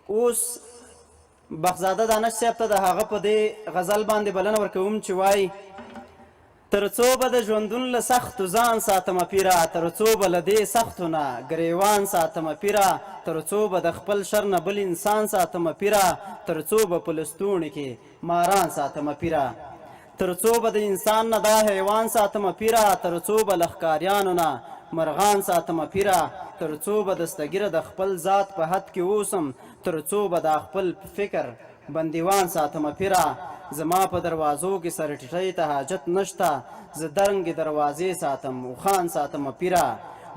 اوس بخزاده دانش صاحب ته د هغه په دې غزل باندې بلنه ورکوم چې وایي تر څو به د ژوندون له سختو ځان ساتمه پیره، تر څو به له دې سختو نه ګریوان ساتمه پیره، تر څو به د خپل شر نه بل انسان ساتمه پیره، تر څو به په لستوڼي کې ماران ساتمه پیره، تر څو به د انسان نه دا حیوان ساتمه پیره، تر څو به له ښکاریانو نه مرغان ساتمه پیره، تر څو به دستګیره د خپل ذات په حد کې اوسم، تر څو به دا خپل فکر بندیوان ساتمه پیره. زما په دروازو کې سر ټیټۍ ته حاجت نشته، زه دنګې دروازې ساتم اوښان ساتمه پیره،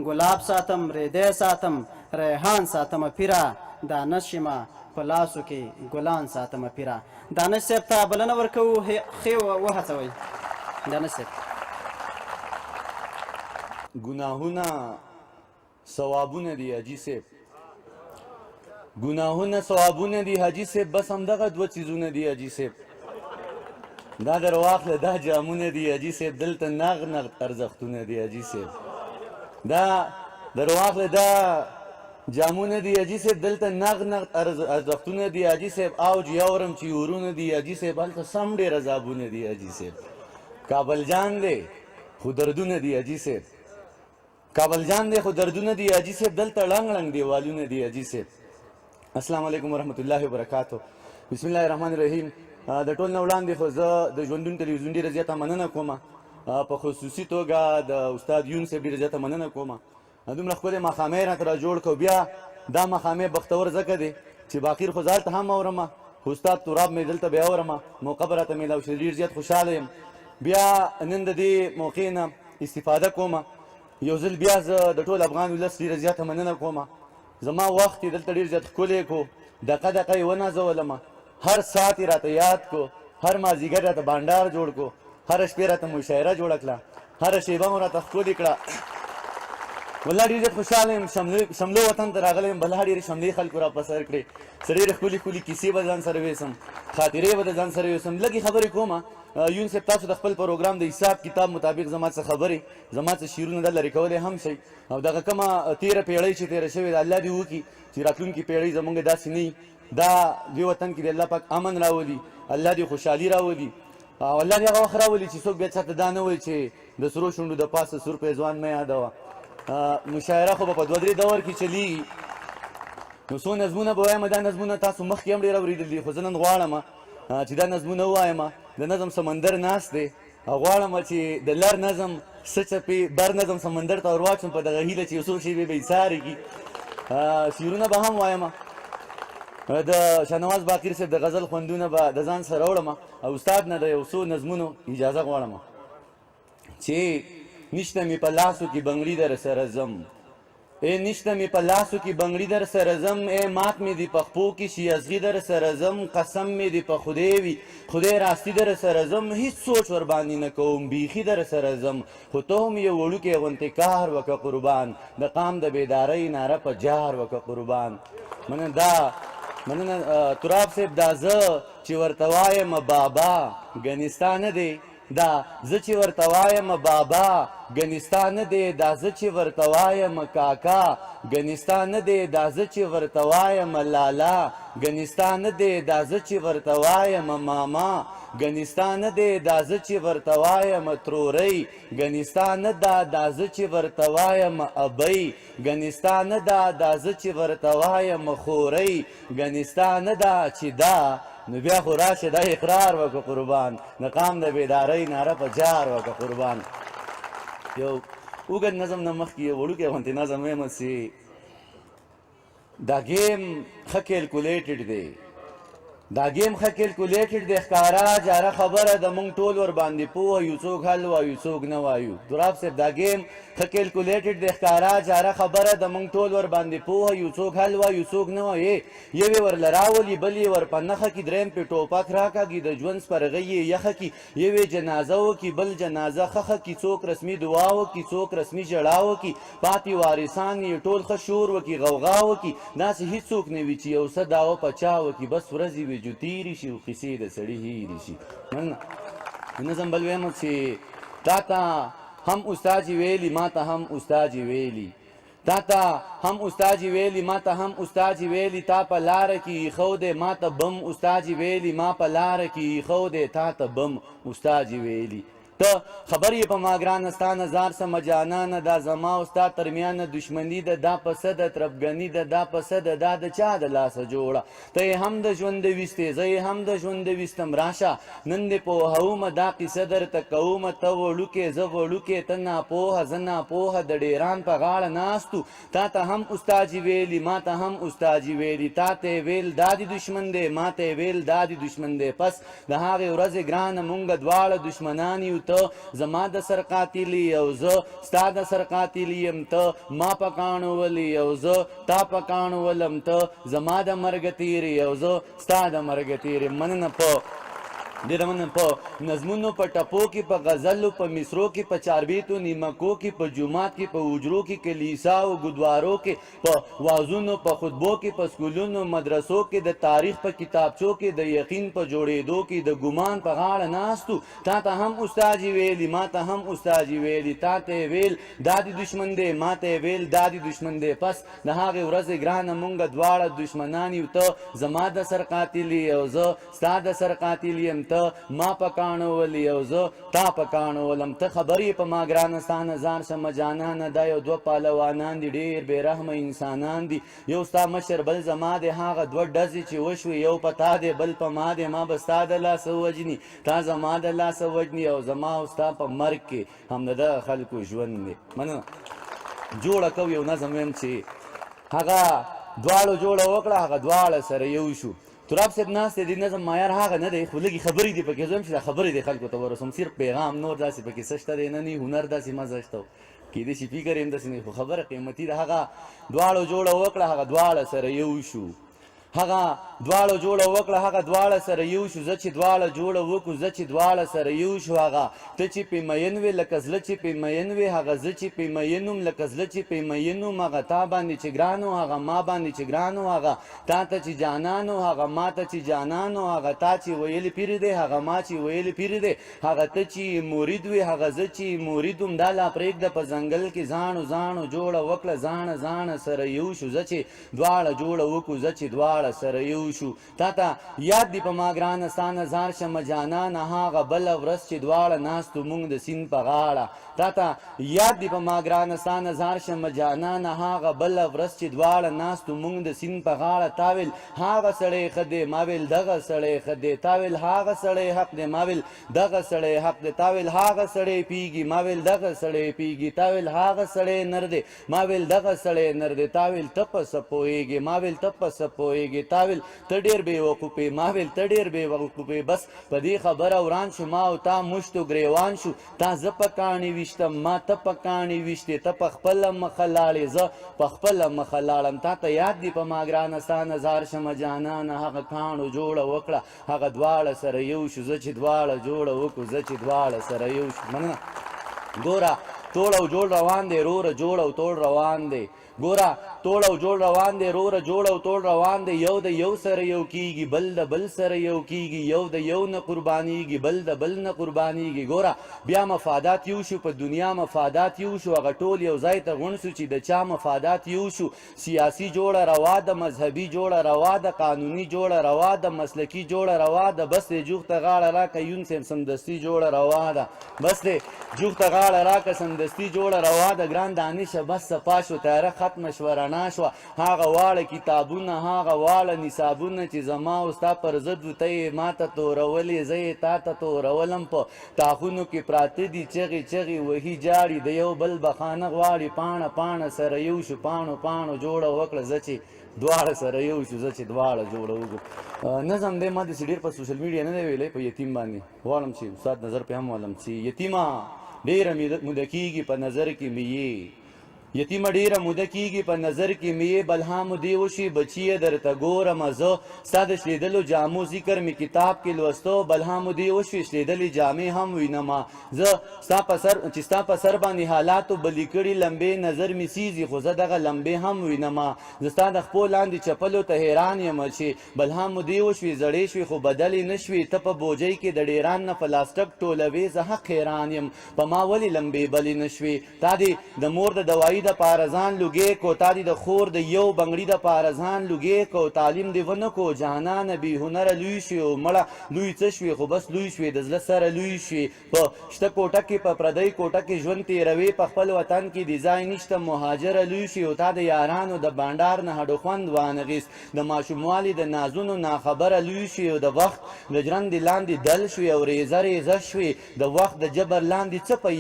ګلاب ساتم ریدی ساتم ریحان ساتمه پیره، دانش یمه په لاسو کې ګلان ساتمه پیره. دانش صاحب ته بلنه ورکوو، ښې وهڅوئ. دانش صاحب گناهونه ثوابونه دي حاجي صاحب، گناهونه ثوابونه دي حاجي صاحب، بس همدغه دوه څیزونه دي حاجي صاحب. دا در واخله دا جامونه دي حاجي صاحب، دلته نغ نغ ارزښتونه دي حاجي صاحب. دا در واخله دا جامونه دي حاجي صاحب، دلته نغ نغ ارزښتونه دي حاجي صاحب. اوج یورم چې ورونه دي حاجي صاحب، هلته سم ډېر عذابونه دي حاجي صاحب. کابل جان دی خو دردونه دي حاجي صاحب، کابل جان دی خو دردونه دي حاجي صاحب، دلته ړنګ ړنګ دیوالونه دي حاجي صاحب. السلام علیکم ورحمت الله وبرکاتو. بسم الله الرحمن الرحیم. د ټول نه وړاندې خو زه د ژوندون تلویزیون ډېره زیاته مننه کوم، په خصوصي توګه د استاد یون صاحب ډېره زیاته مننه کوم. دومره ښکلې ماښامۍ راته را جوړ کړو. بیا دا ماښامۍ بختور ځکه دی چې باقیر خو زه هلته هم اورم، خو استاد تراب مې دلته بیا اورم، موقع به راته میلاو شي، ډېر زیات خوشحاله یم. بیا نن د دې موقع نه استفاده کوم، یو ځل بیا زه د ټول افغان ولس ډېره زیاته مننه کوم. زما وخت یې دلته ډېر زیات ښکلی کو، دقه دقه یې ونازولم، هر ساعت یې راته یاد کو، هر مازدیګر راته بانډار جوړ کو، هره شپې راته مشاعره جوړه کړه، هره شیبه مو راته ښکلې کړه. والله ډېر زیات خوشحاله یم. شملو وطن ته راغلی یم، بلا ډېرې شملې خلکو را په سر کړې، څه ډېرې ښکلې ښکلې کیسې به ځان سره ویسم، خاطرې به د ځان سره ویسم. لږې خبرې کوم. یون صاحب تاسو د خپل پروګرام د حساب کتاب مطابق زما څه خبرې، زما څه شعرونه دا لرې کولی هم شئ، او دغه کومه تېره پیړۍ چې تېره شوې ده، الله دې وکړي چې راتلونکې پیړۍ زمونږ داسې نه وي. دا دې وطن کې د الله پاک امن راولي، الله دې خوشحالي راولي، او الله دې هغه وخت راولي چې څوک بیا چاته دا نه وایي چې د سرو شونډو د پاسه سور پیزوان مه یادوه. مشاعره خو به په دوه درې دور کې چلیږي. نو څو نظمونه به وایم، دا نظمونه تاسو مخکې هم ډېر اورېدل دي، خو زه نن غواړم چې دا نظمونه ووایم. د نظم سمندر ناست دی، غواړم چې د لر نظم څه چپې بر نظم سمندر ته ور واچوم، په دغه هیله چې یو څو شیبې به ایسارې کړي. شعرونه به هم وایم، د شاهنواز باقر صاحب د غزل خوندونه به د ځان سره وړم، او استاد نه د یو څو نظمونو اجازه غواړم چې نشته مې په لاسو کې بنګړي در سره ځم، ای نشته مې په لاسو کې بنګړي در سره ځم، ای مات مې دي په خپو کې شي ازغي در سره ځم، قسم مې دي په خدای وي خدای راستي در سره ځم، هیڅ سوچ ور باندې نه کوم بیخي در سره ځم، خو ته هم یو وړوکی غوندې کار وکړه قربان، د قام د بیدارۍ ناره په جار وکړه قربان. مننه تراب صاحب. دا زه چې ورته وایم بابا ګنې ستا نه دی، دا زه چې ورته وایم بابا ګنې ستا نه دی، دا زه چې ورته وایم کاکا ګنې ستا نه دی، دا زه چې ورته وایم لالا ګنې ستا نه دی، دا زه چې ورته وایم ماما ګنې ستا نه دی، دا زه چې ورته وایم ترورۍ ګنې ستا نه ده، دا زه چې ورته وایم ابۍ ګنې ستا نه ده، دا زه چې ورته وایم خورۍ ګنې ستا نه ده، چې دا نو بیا خو راشه دا اقرار وکړه قربان، د قام د بیدارۍ ناره په جار وکړه قربان. یو اوږد نظم نه مخکې یو وړوکی غوندې نظم وایم چې دا ګیم ښه کیلکولیټډ دی، دا ګیم ښه کیلکولیټډ دی، ښکاره جاره خبره د موږ ټول ور باندې پوه یو، څوک حل وایو څوک نه وایو. تراب صاحب دا ګیم ښه کیلکولیټډ دی، ښکاره جاره خبره د موږ ټول ور باندې پوه یو، څوک حل وایو څوک نه وایو. یو یې ورله راولي بل یې ور په نښه کي، دریم پې ټوپک راکاږي، د ژوند سپرغۍ یې یخه کي، یو یې جنازه وکي بل جنازه خښه کي، څوک رسمي دعا وکي څوک رسمي ژړا وکي، پاتې وارثان یې ټول ښه شور وکي غوغا وکي، داسې هیڅوک نه وي چې یو څه دعوه په چا وکي، بس ورځې وي جو تیرې شي او قیسې د سړي هېرې شي. نظم بل وایم چې تا ته هم استاد ویلي ما ته هم استاد ویلي، تا ته هم استاد ویلی ما ته هم استاد ویلی تا په لار کې خو دې ما ته بم استاد ویلی ما په لار کې خو دې تا ته بم استاد ویلی ته خبر یې په ما ګرانه ستا نظار سمه جانانه دا زما او ستا ترمیانه دشمني ده دا پسه ده تربګني ده دا پسه ده دا د چا د لاسه جوړه ته یې هم د ژوند ویستې زه یې هم د ژوند ویستم راشه نن دې پوهومه دا قیصه درته کومه ته وړوکې زه وړوکې ته ناپوهه زه ناپوهه د ډیران په غاړه ناستو تا ته هم استاجي ویلي ما ته هم استاجي ویلي تا ته ویل دا دې دشمن دی ما ته ویل دا دې دشمن دی پس د هغې ورځې ګرانه مونږ دواړه دشمنان یو ته زما د سر قاتلی او زه ستا د سر قاتلی یم ته ما په کاڼو ولی او زه تا په کاڼو ولم ته زما د مرګ تیری او زه ستا د مرګ تیری مننه په ډېره مننه په نظمونو په ټپو کې په غزلو په مصرو کې په چاربیتو نیمکو کې په جومات کې په حجرو کې کلیساو ګودوارو کې په وازونو په خطبو کې په سکولونو مدرسو کې د تاریخ په کتابچو کې د یقین په جوړېدو کې د ګمان په غاړه ناستو تا ته هم استاجي ویلي ما ته هم استاجي ویلي تا ته ویل دا دې دشمن دی ما ته ویل دا دې دشمن دی پس د هغې ورځې ګرانه مونږ دواړه دشمنان یو ته زما د سر قاتلي او زه ستا د سر قاتل یم ته ما په کاڼو ولی او زه تا په کاڼو ولم ته خبر یې په ما ګرانه ستا نظار شمه جانانه دا یو دوه پهلوانان دي ډېر بې رحمه انسانان دي یو ستا مشر بل زما دی هغه دوه ډزې چې وشوې یو په تا دی بل په ما دی ما به ستا د لاسه وجني تا زما د لاسه وجني او زما او ستا په مرګ کې هم د دغه خلکو ژوند دی مننه جوړه کو یو نظم ویم چې هغه دواړو جوړه وکړه هغه دواړه سره یو شو تراب صاحب ناست دی نظم معیار هغه نه دی خو لږې خبرې دي پکې زه هم چې دا خبرې دی خلکو ته ورسوم صرف پیغام نور داسې پکې څه شته دی نه نی هنر داسې مزه شته کیدای شي فکر یم داسې نه خو خبره قیمتي ده هغه دواړو جوړه وکړه هغه دواړه سره یو شو هغه دواړو جوړه وکړه هغه دواړه سره یو شو زه چې دواړه جوړه وکړو زه چې دواړه سره یو شو هغه ته چې پې مین وې لکه زړه چې پې مین وې هغه زه چې پې مین وم لکه زړه چې پې مین وم هغه تا باندې چې ګران و هغه ما باندې چې ګران و هغه تا ته چې جانان و هغه ما ته چې جانان و هغه تا چې ویلې پیر دی هغه ما چې ویلې پیر دی هغه ته چې مرید وې هغه زه چې مرید وم دا لا پرېږده په ځنګل کې زاڼو زاڼو جوړه وکړه زاڼه زاڼه سره یو شو زه چې دواړه جوړه وکړو زه چې دواړه سره یو شو تا ته یاد دی په ما ګرانه ستا نظار شمه جانانه هغه بله ورځ چې دواړه ناستو مونږ د سیند په غاړه تا ته یاد دی په ما ګرانه ستا نظار شمه جانانه هغه بله ورځ چې دواړه ناستو مونږ د سیند په غاړه تا ویل هغه سړی ښه دی ما ویل دغه سړی ښه دی تا ویل هغه سړی حق دی ما ویل دغه سړی حق دی تا ویل هغه سړی پیږي ما ویل دغه سړی پیږي تا ویل هغه سړی نر دی ما ویل دغه سړی نر دی تا ویل ته په څه پوهېږې ما ویل ته په څه پوهېږې تا ویل ته ډېر بې وقوفې ما ویل ته ډېر بې وقوفې بس په دې خبره وران شو ما او تا مشتو ګریوان شو تا زه په کاڼي ویشتم ما ته په کاڼي ویشتې ته په خپله مخه لاړې زه په خپله مخه لاړم تا ته یاد دي په ما ګرانه ستا نظار شمه جانانه هغه کاڼو جوړه وکړه هغه دواړه سره یو شو زه چې دواړه جوړه وکړو زه چې دواړه سره یو شو مننه ګوره توړ او جوړ روان دی روره جوړ او توړ روان دی ګوره توړ او جوړ روان دی روره جوړ او توړ روان دی یو د یو سره یو کیږي بل د بل سره یو کیږي یو د یو نه قربانیږي بل د بل نه قربانیږي ګوره بیا مفادات یو شو په دنیا مفادات یو شو هغه ټول یو ځای ته غونډ شو چې د چا مفادات یو شو سیاسي جوړه روا د مذهبي جوړه روا د قانوني جوړه روا د مسلکي جوړه روا د بس دی جوخته غاړه راکه یون سیم سمدستي جوړه روا ده بس دی جوخته غاړه راکه سمدستي جوړه روا د ګران دانشه بس صفا شو تیاره ختمه شوه رڼا شوه هغه واړه کتابونه هغه واړه نصابونه چې زما او ستا پر ضد و ته یې ما ته تورولې زه یې تا ته تورولم په تاخونو کې پراته دي چغې چغې وهي جاړي د یو بل بخانه غواړي پاڼه پاڼه سره یو شو پاڼو پاڼو جوړه وکړه زه چې دواړه سره یو شو زه چې دواړه جوړه وکړو نظم دی ما داسې ډېر په سوشل میډیا نه دی ویلی په یتیم باندې غواړم چې استاد نظر پې هم ولم چې یتیمه ډېره موده کېږي په نظر کې مې یې یتیمه ډېره موده کېږي په نظر کې مې یې بلها مودې وشي بچیه درته ګورمه زه ستا د شلېدلو جامو ذکر مې کتاب کې لوستو بلها مودې وشوې شلېدلې جامې هم وینمه زه ستا په سر چې ستا په سر باندې حالاتو بلي کړي لمبې نظر مې سیزي خو زه دغه لمبې هم وینمه زه ستا د خپو لاندې چپلو ته حیران یم چې بلها مودې وشوې زړې شوې خو بدلې نه شوې ته په بوجۍ کې د ډېران نه پلاستک ټولوې زه حق حیران یم په ما ولې لمبې بلې نه شوې تا دې د مور د دوایي د پاره ځان لوګی کو تا دې د خور د یو بنګړي د پاره ځان لوګی کو تعلیم دې ونه کو جانانه بې هنره لوی شوې او مړه لوی څه شوې خو بس لوی شوې د زړه سره لوی شوې په شته کوټه کې په پردۍ کوټه کې ژوند تېروې په خپل وطن کې دې ځای نشته مهاجره لوی شوې او تا د یارانو د بانډار نه هډو خوند وانغیست د ماشوموالي د نازونو ناخبره لوی شوې او د وخت د ژرندې لاندې دل شوې او ریزه ریزه شوې د وخت د جبر لاندې څه په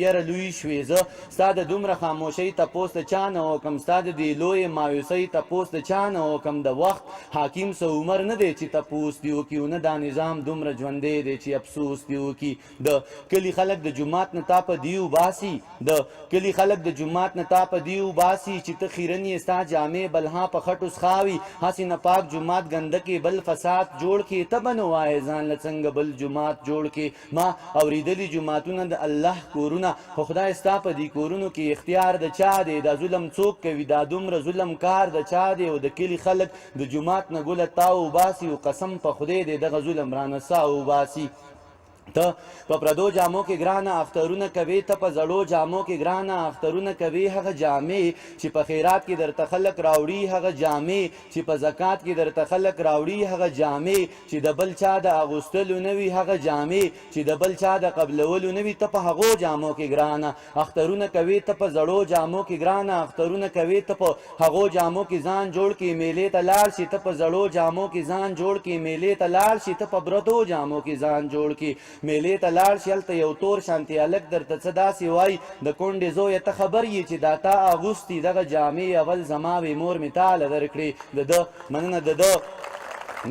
یره لوی شوې زه ستا د دومره خاموشۍ تپوس د چا نه وکم ستا د دې لویې مایوسۍ تپوس د چا نه وکم د وخت حاکم څه عمر نه دی چې تپوس دې وکړي او نه دا نظام دومره ژوندی دی چې افسوس دې وکړي د کلي خلک د جومات نه تا په دې وباسي د کلي خلک د جومات نه تا په دې وباسي چې ته خیرن یې ستا جامې بلها په خټو سخاوي هسې نه پاک جومات ګنده کې بل فساد جوړ کې ته به نه وایې ځان له څنګه بل جومات جوړ کې ما اورېدلي جوماتونه د الله کورونه خو خدای ستا په دې کورونو کې اختیار د چا دی دا ظلم څوک کوي دا دومره ظلم کار د چا دی او د کلي خلک د جومات نه ګوله تا وباسي او قسم په خدای دی دغه ظلم رانه سا وباسي ته په پردو جامو کې ګرانه اخترونه کوي ته په زړو جامو کې ګرانه اخترونه کوي هغه جامې چې په خیرات کې درته خلک راوړي هغه جامې چې په زکات کې درته خلک راوړي هغه جامې چې د بل چا د اغوستلو نه وي هغه جامې چې د بل چا د قبلولو نه وي ته په هغو جامو کې ګرانه اخترونه کوي ته په زړو جامو کې ګرانه اخترونه کوي ته په هغو جامو کې ځان جوړ کې میلې ته لاړ شي ته په زړو جامو کې ځان جوړ کې میلې ته لاړ شي ته په پردو جامو کې ځان جوړ کې میلې ته لاړ شي هلته یو تور شانتې هلک درته څه داسې وایي د کونډې زویه ته خبر یې چې دا تا اغوستي دغه جامې اول زما وې مور مې تاله درکړې د ده مننه د ده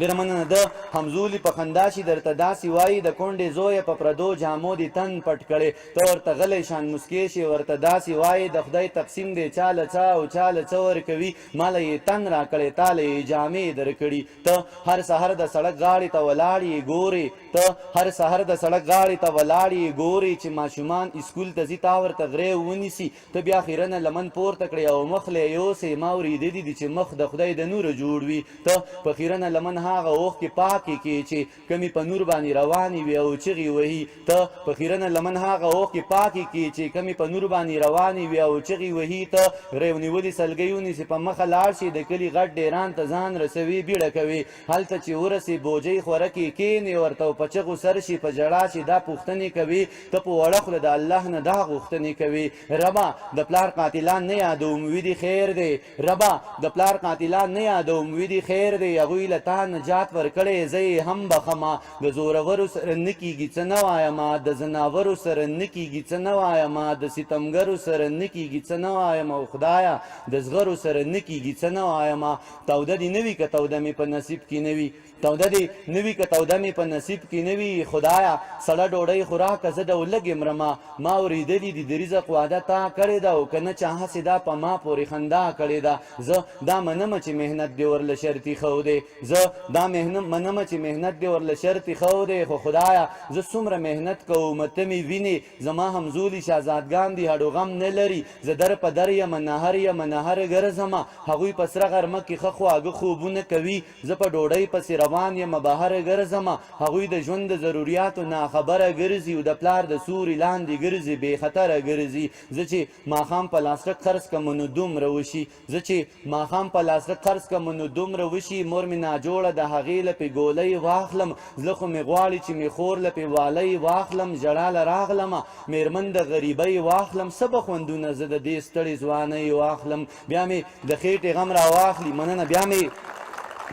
ډېره مننه ده همزولي په خندا شي درته داسې وایي د کونډې زویه په پردو جامو دې تن پټ کړې ته ورته غلی شان مسکې شي ورته داسې وایي د خدای تقسیم دی چا له څه او چا له څه ورکوي ماله یې تن راکړې تا له یې جامې درکړي ته هر سهار د سړک غاړې ته ولاړې ګورې ته هر سهار د سړک غاړې ته ولاړې ګورې چې ماشومان اسکول ته ځي تا ورته غرې ونیسي ته بیا خیرنه لمن پورته کړې او مخ له یوسې ما اورېدلي دي چې مخ د خدای د نوره جوړ وي ته په خیرنه لمن هغه اوښکې پاکې کې چې کمې په نور باندې روانې وي او چغې وهي ته په خیرنه لمن هغه اوښکې پاکې کې چې کمې په نور باندې روانې وي او چغې وهي ته غرې ونیولي سلګۍ ونیسي په مخه لاړ شي د کلي غټ ډیران ته ځان رسوي بیړه کوي هلته چې ورسي بوجۍ خوره کې کښېنې ورته په چغو سر شي په ژړا شي دا پوښتنې کوي ته په وړه خوله د الله نه دا غوښتنې کوي ربه د پلار قاتلان نه یادوم وي خیر دی ربه د پلار قاتلان نه یادوم وي خیر دی هغوی له تا نجات ورکړی زه یې هم بخمه د زورورو سره نه کېږي څه نه وایمه د ځناورو سره نه کېږي څه نه وایمه د ستمګرو سره نه کېږي څه نه وایمه او خدایه د زغرو سره نه کېږي څه نه وایمه توده دې نه وي که توده مې په نصیب کې نه وي توده دې نه وي که توده مې په نصیب کې نه وي خدایه سړه ډوډۍ خوراکه زه د ولږې مرمه ما اورېدلي دي د رزق وعده تا کړې ده او که نه چا هسې دا په ما پورې خندا کړې ده زه دا منمه چې محنت دې ورله شرطي ښه دی زه دا منمه چې محنت دې ورله شرطي ښه دی خو خدایه زه څومره محنت کوم ته مې وینې زما همزولي شهزادګان دي هډو غم نه لري زه در په در یم نهر یم نهر ګرځمه هغوی په سره غرمه کې ښه خواږه خوبونه کوي زه په ډوډۍ پسې روان یم بهر ګرځمه هغوی د ژوند د ضروریاتو ناخبره ګرځي او د پلار د سوري لاندې ګرځي بې خطره ګرځي زه چې ماښام په لاسټک خرڅ کړم نو دومره وشي زه چې ماښام په لاسټک خرڅ کړم نو دومره وشي مور مې ناجوړه د هغې له پې ګولۍ واخلم زړه خو مې غواړي چې مې خور له پې والۍ واخلم ژړا له راغلمه مېرمن د غریبۍ واخلم څه به خوندونه زه د دې ستړې ځوانۍ واخلم بیا مې د خېټې غم راواخلي مننه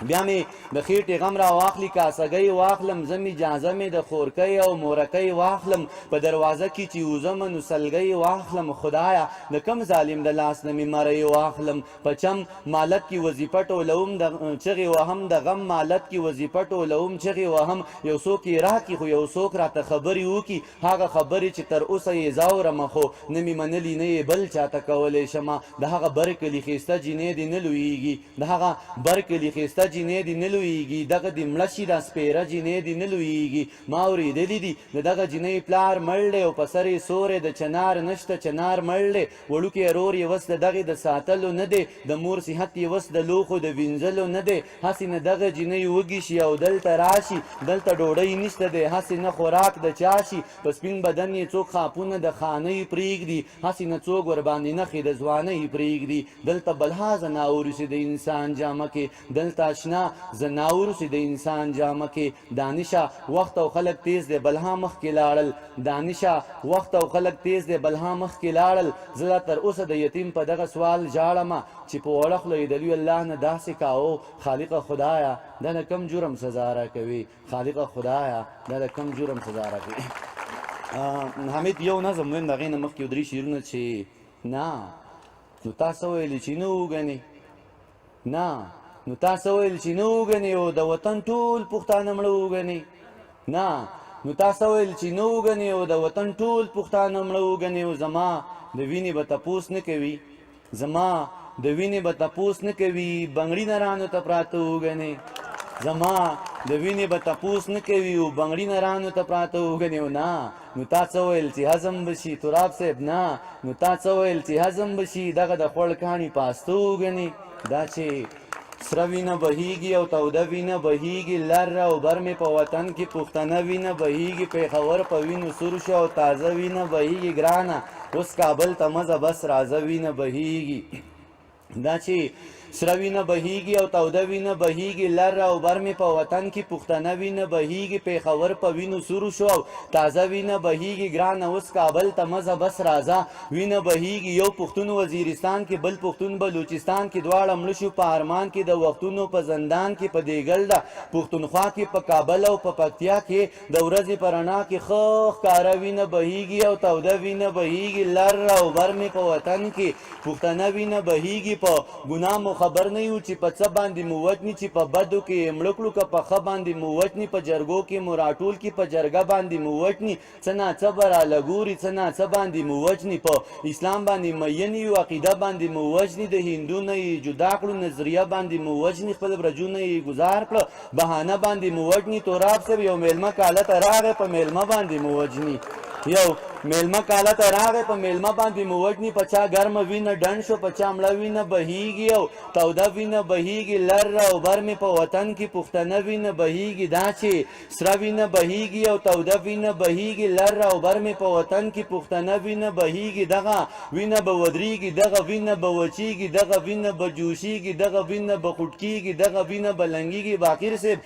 بیا مې د خېټې غم را واخلي کاسګۍ واخلم زه مې اجازه مې د خورکۍ او مورکۍ واخلم په دروازه کې چې وځم نو سلګۍ واخلم خدایه د کم ظالم د لاس نه مې مرۍ واخلم په چم مالت کې وظیفه ټولوم د چغې وهم د غم مالت کې وظیفه ټولوم چغې وهم یو څوک یې راکړي خو یو څوک راته خبرې وکړي هغه خبرې چې تر اوسه یې ځاورمه خو نه مې منلي نه یې بل چاته کولی شمه د هغه بر کلي ښایسته جینۍ دې نه لویږي د هغه بر کلي ښایسته ښایسته جینۍ دې نه لویږي دغه دې مړه شي دا سپېره جینۍ دې نه لویږي ما اورېدلي دي د دغه جینۍ پلار مړ دی او په سر یې سوری د چنار نشته چنار مړ دی وړوکی ورور یې وس د دغې د ساتلو نه دی د مور صحت یې وس د لوښو د وینځلو نه دی هسې نه دغه جینۍ وږي شي او دلته راشي دلته ډوډۍ نشته دی هسې نه خوراک د چا شي په سپین بدن یې څوک خاپونه د خانۍ پرېږدي هسې نه څوک ورباندې نښې د ځوانۍ پرېږدي دلته بلها زناور اوسي د انسان جامه کې دلته اشنا زناور اوسي د انسان جامه کې دانشه وخت او خلک تیز دی بلها مخکې لاړل دانشه وخت او خلک تیز دی بلها مخکې لاړل زه لا تر اوسه د یتیم په دغه سوال ژاړمه چې په وړه خوله یې د لوی الله نه داسې کاوه خالقه خدایه دا د کم جرم سزا راکوي خالقه خدایه دا د کم جرم سزا راکوي حمید یو نظم ویم د هغې نه مخکې یو درې شعرونه چې نه نو تاسو ویلې چې نه وګنې نه نو تاسو ویل چې نه وګنې او د وطن ټول پښتانه مړه وګنې نه نو تاسو ویل چې نه وګنې او د وطن ټول پښتانه مړه وګنې او زما د وینې به تپوس نه کوي زما د وینې به تپوس نه کوي بنګړي نرانو ته پراته وګنې زما د وینې به تپوس نه کوي او بنګړي نرانو ته پراته وګنې او نه نو تا څه ویل چې هضم به شي تراب صاحب نه نو تا څه ویل چې هضم به شي دغه د خوړ کاڼي پاسته وګنې دا چې سره وینه بهیږي او توده وینه بهیږي لر او بر مې په وطن کې پښتنه وینه بهیږي پېښور په وینو سور شو او تازه وینه بهیږي ګرانه اوس کابل ته مزه بس رازه وینه بهیږي دا چې سره وینه بهیږي او توده وینه بهیږي لر او بر مې په وطن کې پښتنه وینه بهیږي پېښور په وینو سور شو او تازه وینه بهیږي ګرانه اوس کابل ته مزه بس رازه وینه بهیږي یو پښتون وزیرستان کې بل پښتون بلوچستان کې دواړه مړه شو په ارمان کې د وختونو په زندان کې په دیګلډه پښتونخوا کې په کابل او په پکتیا کې د ورځې په رڼا کې ښه ښکاره وینه بهیږي او توده وینه بهیږي لر او بر مې په وطن کې پښتنه وینه بهیږي په ګناه مو خبر نه یو چې په څه باندې مو وجني چې په بدو کې یې مړه کړو که په ښه باندې مو وجني په جرګو کې مو راټول کړي په جرګه باندې مو وجني څه ناڅه به رالګوري څه ناڅه باندې مو وجني په اسلام باندې مین یو عقیده باندې مو وجني د هندو نه یې جدا کړو نظریه باندې مو وجني خپل برجونه یې ګزار کړه بهانه باندې مو وجني توراب صاحب یو میلمه کاله ته راغی په میلمه باندې مو وجني یو میلمه کاله ته راغی په میلمه باندې مو وجني په چا ګرمه وینه ډنډ شو په چا مړه وینه بهیږي او توده وینه بهیږي لر او بر مې په وطن کې پښتنه وینه بهیږي دا چې سره وینه بهیږي او توده وینه بهیږي لر او بر مې په وطن کې پښتنه وینه بهیږي دغه وینه به ودرېږي دغه وینه به وچیږي دغه وینه به جوشیږي دغه وینه به خوټکیږي دغه وینه به لنګیږي باقر صاحب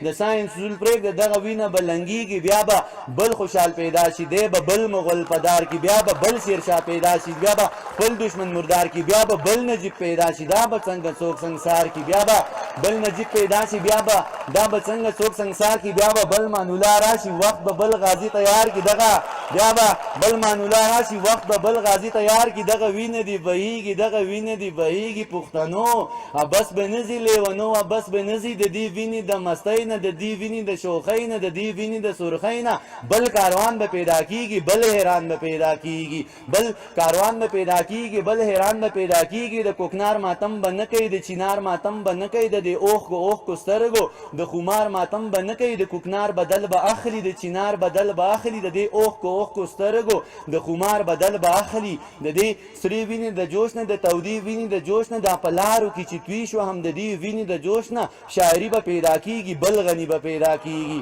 د ساینس اصول پرېږده دغه وینه به لنګیږي بیا به بل خوشحال پیدا شي دی به بل مغل پدار کی بیا به بل شیرشاه پیدا شي بیا به بل دشمن مردار کی بیا به بل نجیب پیدا شي دا به څنګه څوک سنگسار کی بیا به بل نجیب پیدا شي بیا به دا به څنګه څوک سنگسار کی بیا به بل مانولا راشي وخت به بل غازی تیار کی دغه بیا به بل مانولا راشي وخت به بل غازی تیار کی دغه وینه دی بهیږي دغه وینه دی بهیږي پښتنو بس به نزي لیونو بس به نزي د دې وینې د مستۍ نه د دې وینې د شوخۍ نه د دې وینې د سرخۍ نه بل کاروان به پیدا کیږي بل حیران به پیدا کیږي بل کاروان به پیدا کیږي بل حیران به پیدا کیږي د کوکنار ماتم به نه کوي د چینار ماتم به نه کوي د اوښ کو سترګو د خمار ماتم به نه کوي د کوکنار بدل به اخلي د چینار بدل به اخلي د دې اوښ کو سترګو د خمار بدل به اخلي د دې سرې وینې د جوش نه د تودې وینې د جوش نه دا په لارو کې چې توی شو هم د دې وینې د جوش نه شاعري به پیدا کیږي بل غني به پیدا کیږي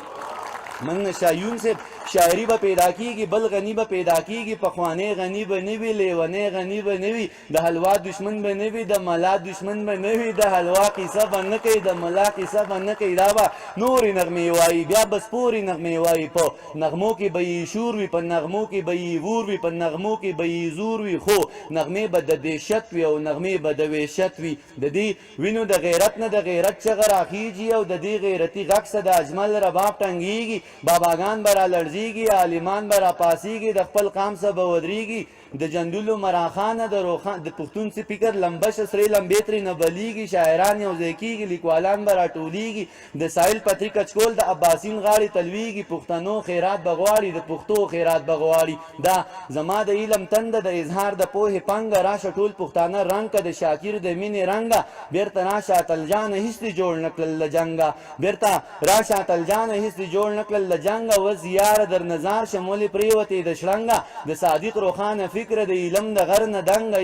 من شایون سے شاعری به پیدا کیږي بل غنی به پیدا کیږي پخوانی غنی به نه وي لیونی غنی به نه وي د حلوا دشمن به نه وي د ملا دشمن به نه وي د حلوا قصه به نه کوي د ملا قصه به نه کوي دا به نورې نغمې وایي بیا به سپورې نغمې وایي په نغمو کې به یې شور وي په نغمو کې به یې وور وي په نغمو کې به یې زور وي خو نغمې به د دهشت وي او نغمې به د وحشت وي د دې وینو د غیرت نه د غیرت چغه راخیږي او د دې غیرتي غږ سه د اجمل رباب ټنګیږي باباګان به را لړزیږي عالمان به را پاسیږي د خپل قام سه به ودرېږي د جندولو مراخانه د پښتون سپیکر لمبش سرې لمبې ترې نه بلیږي شاعران یو ځای کېږي لیکوالان به راټولېږي د ساحل پتري کچکول د عباسین غاړې تلویږي پښتنو خیرات به غواړي د پښتو خیرات به غواړي دا زما د علم تنده د اظهار د پوهې پنګه راشه ټول پښتانه رنګ که د شاکر د مینې رنګه بیرته راشه اتلجانه هېڅ دې جوړ نه کړل له جنګه بیرته راشه اتلجانه هېڅ دې جوړ نه کړل له جنګه و زیاره در نظار شه ولې پرېوتې د شړنګه د صادق روښانه فکره د علم د غر نه دنګه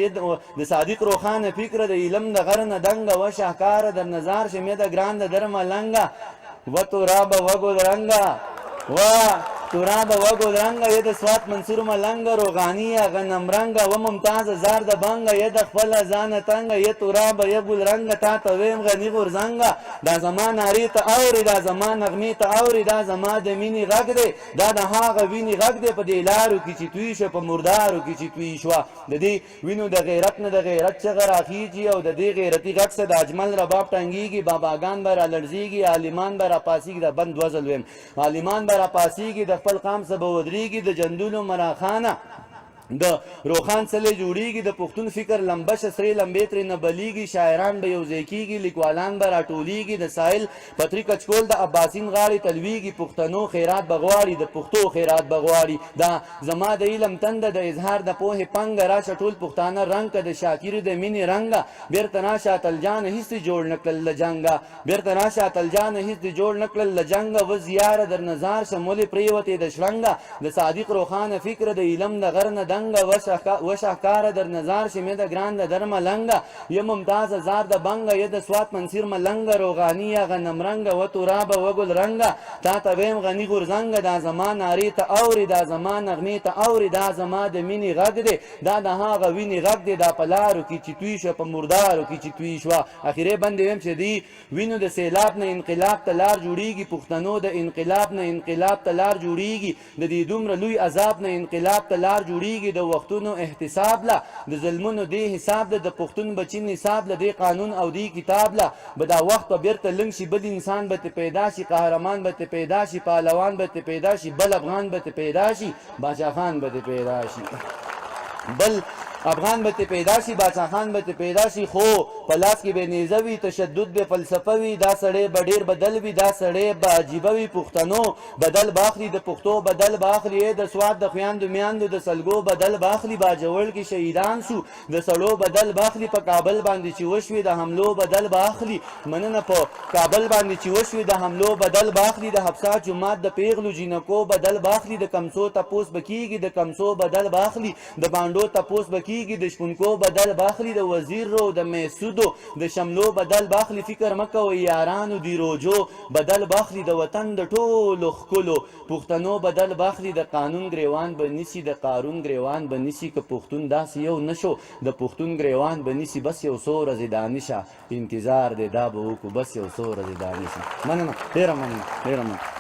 د صادق روښانه فکره د علم د غر نه دنګه و شاهکاره در نظار شه مې د ګران د در ملنګه و ترابه وګل رنګه و ترابه وګل رنګه ید سوات منصور ملنګه روغانی غنم رنګه و ممتاز زار د بنګه ید خپل ځان تنګه ید ترابه یګل رنګه تا ته ویم غنی غورزنګه دا زمان ناری ته اوري دا زمان نغمې ته اوري دا زما د مینې غږ دی دا د هغه وینې غږ دی په دې لارو کې چې توی شو په مردارو کې چې توی شوه د دې وینو د غیرت نه د غیرت چغه راخیږي او د دې غیرتي غږ څه د اجمل رباب ټنګېږي باباګان به رالړزېږي عالمان به راپاسېږي د بند وزل ویم عالمان به راپاسېږي د خپل قام څه به ودرېږي د جندولو مراخانه د روخان سلی جوړیږي د پښتون فکر لمبش سرې لمبې ترې نه بلیږي شاعران به یو ځای کېږي لیکوالان به راټولېږي د ساحل پتري کچکول د عباسین غاړې تلویږي پښتنو خیرات به غواړي د پښتو خیرات به غواړي دا زما د علم تنده د اظهار د پوهې پنګه راشه ټول پښتانه رنګ که د شاکر د مینې رنګه بیرته راشه اتلجانه هېڅ دې جوړ نه کړل له جنګه بیرته راشه اتلجانه هېڅ دې جوړ نه کړل له جنګه و زیاره در نظار شه ولې پرېوتې د شړنګه د صادق روښانه فکره د علم د غر نه و شاهکاره در نظار شه مې د ګران د در ملنګه یم ممتاز زار د بنګه ید سوات منصور ملنګه روغانی غنم رنګه و ترابه وګل رنګه تا ته ویم غنی غورزنګه دا زما نارې ته اوري دا زما نغمې ته اوري دا زما د مینې غږ دی دا د هغه وینې غږ دی دا په لارو کې چې توی شوه په مردارو کې چې توی شوه اخرې بندې ویم چې دی وینو د سیلاب نه انقلاب ته لار جوړیږي پښتنو د انقلاب نه انقلاب ته لار جوړیږي د دې دومره لوی عذاب نه انقلاب ته لار جوړیږي د وختونو احتساب له د ظلمونو دې حساب له د پښتون بچي نصاب له دې قانون او دې کتاب له به دا وخت به بیرته لنګ شي بل انسان به پیدا شي قهرمان به پیدا شي پهلوان به پیدا شي بل افغان به پیدا شي باچا خان به پیدا شي بل افغان به پیدا شي باچا خان به پیدا شي خو په لاس کې به نیزه وي تشدد به فلسفه وي دا سړی به ډېر بدل وي دا سړی به عجیبه وي پښتنو بدل باخلي د پښتو بدل باخلي د سوات د خویندو میاندو د سلګو بدل باخلي باجوړ کې شهیدان شو د سړو بدل باخلي په کابل باندې چې وشوي د حملو بدل باخلي مننه په کابل باندې چې وشوي د حملو بدل باخلي د حبسا جماعت د پیغلو جینکو بدل باخلي د کمسو تپوس بکیږي د کمسو بدل باخلي د باندو تپوس بکیږي د شپونکو بدل باخلي د وزیر رو د میسودو د شملو بدل باخلي فکر مکوئ یارانو دی روجو بدل باخلي د وطن د ټولو ښکلو پښتنو بدل باخلي د قانون ګریوان به نیسي د قارون ګریوان به نیسي که پښتون داسې یو نشو د پښتون ګریوان به نیسي بس یو څو ورځې دانشه انتظار دی دا به وکړو بس یو څو ورځې دانشه مننه ډېره مننه ډېره مننه